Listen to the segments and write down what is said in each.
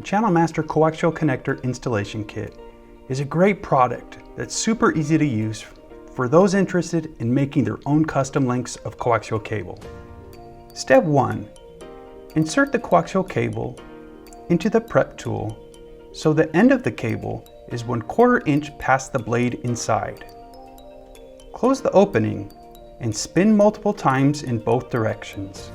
The Channel Master Coaxial Connector Installation Kit is a great product that's super easy to use for those interested in making their own custom lengths of coaxial cable. Step 1. Insert the coaxial cable into the prep tool so the end of the cable is 1/4 inch past the blade inside. Close the opening and spin multiple times in both directions.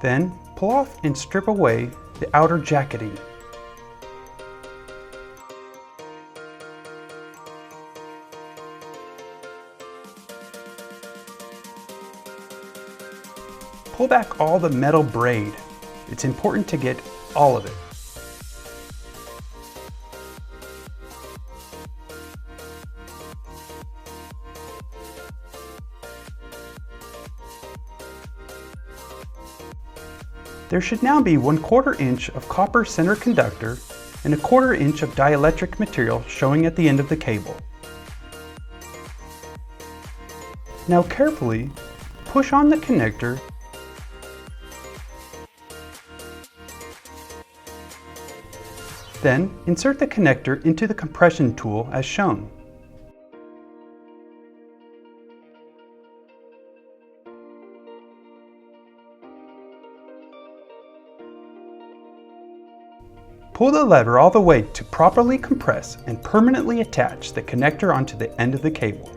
Then pull off and strip away the outer jacketing. Pull back all the metal braid. It's important to get all of it. There should now be 1/4 inch of copper center conductor and 1/4 inch of dielectric material showing at the end of the cable. Now carefully push on the connector Then insert the connector into the compression tool as shown. Pull the lever all the way to properly compress and permanently attach the connector onto the end of the cable.